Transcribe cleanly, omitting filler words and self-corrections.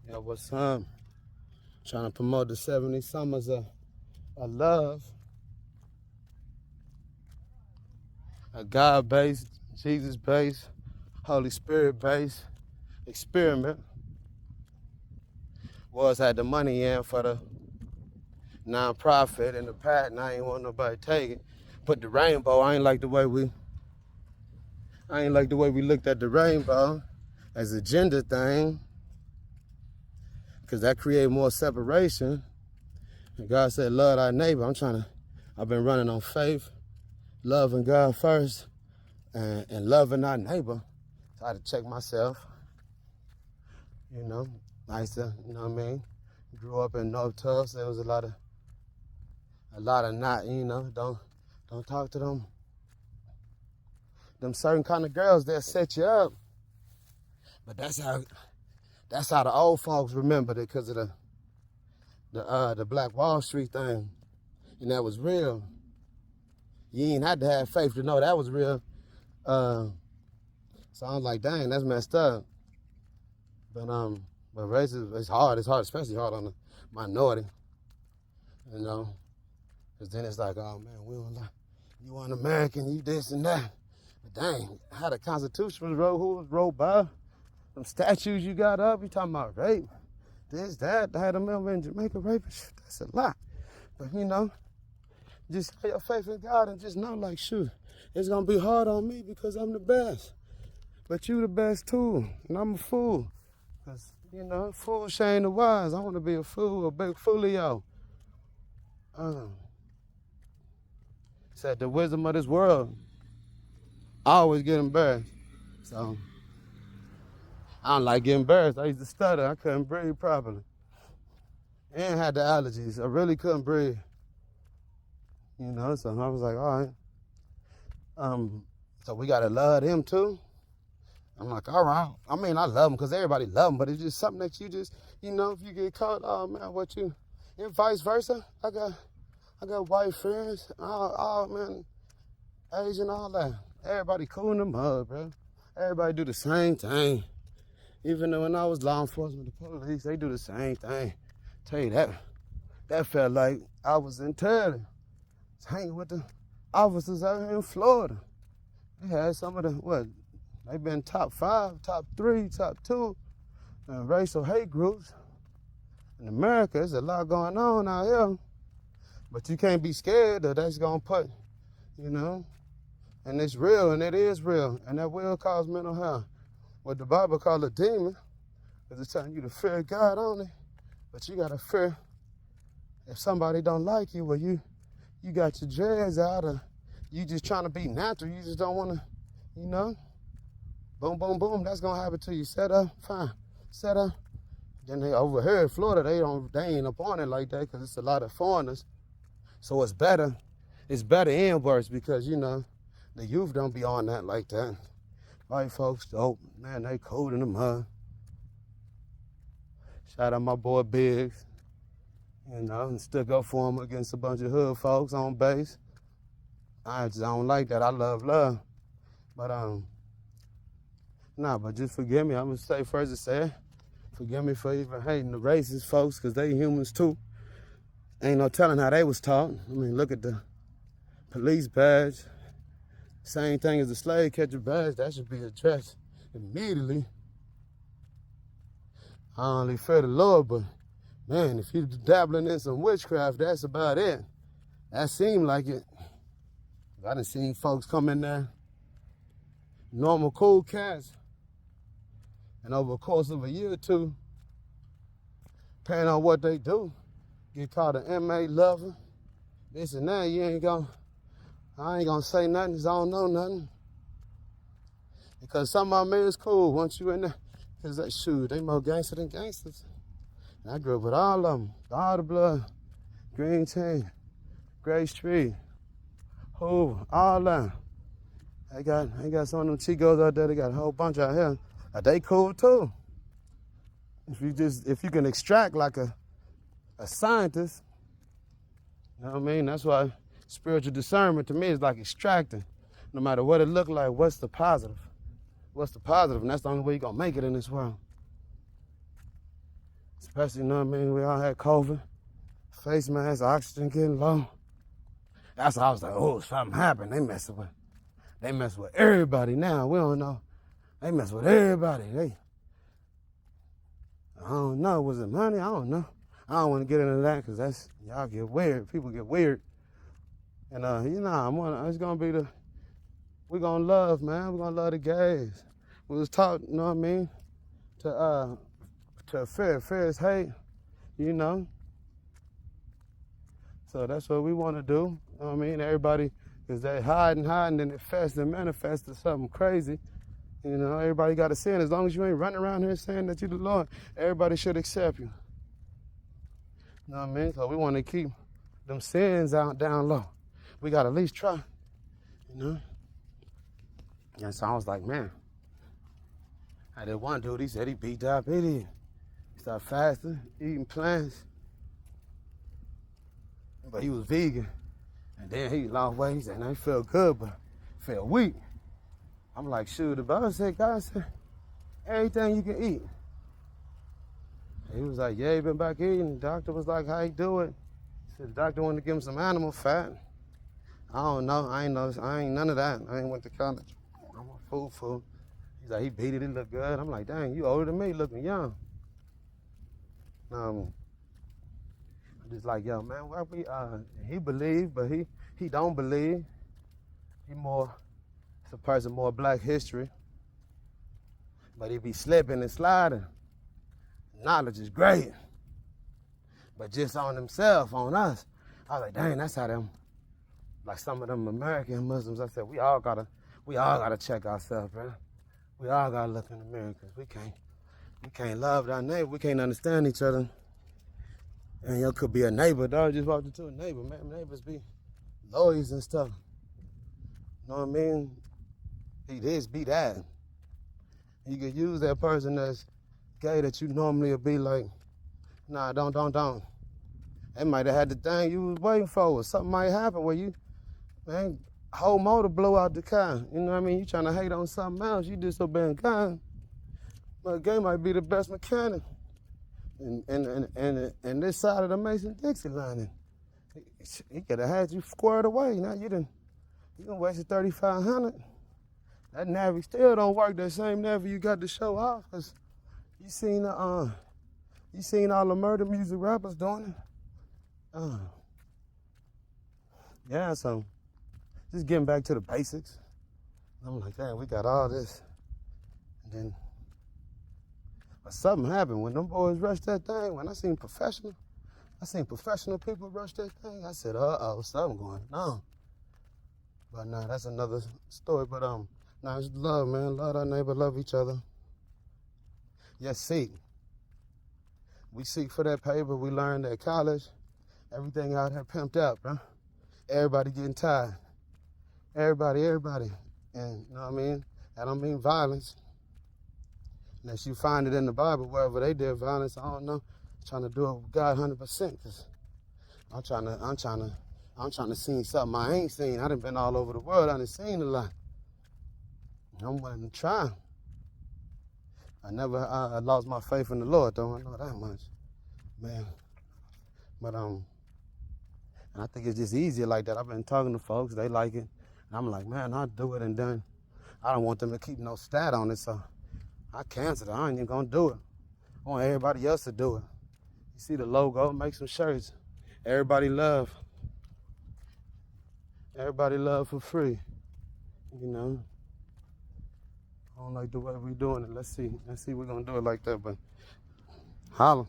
Yeah, what's up? Trying to promote the 70 summers of love, a God-based, Jesus-based, Holy Spirit-based experiment. Was had the money in for the non-profit and the patent. I ain't want nobody to take it. Put the rainbow. I ain't like the way we looked at the rainbow as a gender thing, because that created more separation. And God said, love thy neighbor. I've been running on faith, loving God first, and loving our neighbor. So I had to check myself, you know. I used to, you know what I mean? Grew up in North Tulsa. There was a lot of not, you know, don't talk to them certain kind of girls that set you up. But that's how the old folks remembered it, because of the Black Wall Street thing. And that was real. You ain't had to have faith to know that was real. So I was like, dang, that's messed up. But racism, it's hard, especially hard on the minority, you know. Because then it's like, oh man, we don't like, you want American, you this and that. But dang, how the Constitution was wrote by, them statues you got up, you talking about rape, this, that, I had a member in Jamaica raping, that's a lot. But you know, just have your faith in God and just know, like, shoot, it's gonna be hard on me because I'm the best. But you the best too, and I'm a fool. Cause, you know, fool shame the wise. I want to be a fool, a big foolio. Said the wisdom of this world, I always get embarrassed. So, I don't like getting embarrassed. I used to stutter. I couldn't breathe properly. And had the allergies. I really couldn't breathe. You know, so I was like, all right. So we got to love them too. I'm like, all right. I mean, I love them because everybody love them, but it's just something that you just, you know, if you get caught, oh man, and vice versa. I got white friends, all man, Asian, all that. Everybody cool in the mud, bro. Everybody do the same thing. Even though when I was law enforcement, the police, they do the same thing. Tell you that felt like I was in Teddy, hanging with the officers out here in Florida. They had some of the, they been top 5, top 3, top 2 racial hate groups. In America, there's a lot going on out here. But you can't be scared that that's going to put, you know, and it's real, and it is real, and that will cause mental health. What the Bible call a demon, because it's telling you to fear God only, but you got to fear if somebody don't like you, well, you got your dreads out, or you just trying to be natural, you just don't want to, you know, boom, boom, boom, that's going to happen to you. Set up, fine, set up. Then they over here in Florida, they ain't up on it like that because it's a lot of foreigners. So it's better and worse because, you know, the youth don't be on that like that. White folks, dope, man, they cold in the mud. Shout out my boy Biggs, you know, and stick up for him against a bunch of hood folks on base. I just don't like that. I love love. But, but just forgive me. I'm going to say first to say, forgive me for even hating the racist folks because they humans too. Ain't no telling how they was taught. I mean, look at the police badge. Same thing as the slave catcher badge. That should be addressed immediately. I only fear the Lord, but man, if you're dabbling in some witchcraft, that's about it. That seemed like it. I done seen folks come in there, normal cool cats, and over the course of a year or two, depending on what they do, get caught an inmate lover, this and that. I ain't gonna say nothing because I don't know nothing. Because some of them is cool once you in there. Because that shoot, they more gangster than gangsters. And I grew up with all of them, all the blood, Green Team, Grace Tree, Hoover, all that. They got some of them Chicos out there. They got a whole bunch out here. They cool too. If you can extract like a scientist, you know what I mean? That's why spiritual discernment to me is like extracting. No matter what it look like, what's the positive? What's the positive? And that's the only way you're gonna make it in this world. Especially, you know what I mean? We all had COVID, face masks, oxygen getting low. That's why I was like, oh, something happened. They mess with everybody now. We don't know. They mess with everybody. I don't know. Was it money? I don't know. I don't want to get into that because y'all get weird. People get weird. And, it's going to be we're going to love, man. We're going to love the gays. We was taught, you know what I mean, to fear. Fear is hate, you know. So that's what we want to do. You know what I mean? Everybody, because they hide, and then it fests and manifests to something crazy. You know, everybody got a sin. As long as you ain't running around here saying that you the Lord, everybody should accept you. You know what I mean? So we want to keep them sins out down low. We got to at least try, you know? And so I was like, man, I did one dude, he said he beat diabetes. He started fasting, eating plants. But he was vegan. And then he lost weight. He said, now he felt good, but felt weak. I'm like, shoot, the Bible said, God said, everything you can eat. He was like, yeah, he been back eating. The doctor was like, how he do it? He said, the doctor wanted to give him some animal fat. I don't know. I ain't none of that. I ain't went to college. I'm a fool. He's like, he beat it. It look good. I'm like, dang, you older than me, looking young. I'm just like, yo, man, why we, he believe, but he don't believe. It's a person more black history. But he be slipping and sliding. Knowledge is great. But just on himself, on us, I was like, dang, that's how them, like some of them American Muslims, I said, we all gotta check ourselves, bro. We all gotta look in the mirror, because we can't love our neighbor. We can't understand each other. And you could be a neighbor, dog. Just walked into a neighbor, man. Neighbors be lawyers and stuff. You know what I mean? Be this, be that. You could use that person that's gay that you normally would be like, nah, don't. They might have had the thing you was waiting for, or something might happen where you, man, whole motor blow out the car. You know what I mean? You trying to hate on something else. You disobeying God. But gay might be the best mechanic. And this side of the Mason-Dixon line, he could have had you squared away. Now you done wasted $3,500. That Navy still don't work. That same Navy you got to show off, 'cause you seen all the murder music rappers doing it. Yeah, so just getting back to the basics. I'm like, damn, we got all this, and then. But something happened when them boys rushed that thing. When I seen professional people rush that thing. I said, something going on. But nah, that's another story. But it's love, man. Love our neighbor, love each other. Yes, seek. We seek for that paper. We learned at college. Everything out here pimped out, bro. Everybody getting tired. Everybody. And you know what I mean? I don't mean violence. Unless you find it in the Bible, wherever they did violence, I don't know. I'm trying to do it with God 100%, because I'm trying to see something I ain't seen. I done been all over the world. I done seen a lot. I'm willing to try. I lost my faith in the Lord, though. I know that much, man. But and I think it's just easier like that. I've been talking to folks, they like it. And I'm like, man, I'll do it, and then I don't want them to keep no stat on it, so I canceled it. I ain't even gonna do it. I want everybody else to do it. You see the logo, make some shirts. Everybody love. Everybody love for free. You know. I don't like the way we doing it. Let's see. We're gonna do it like that, but holla.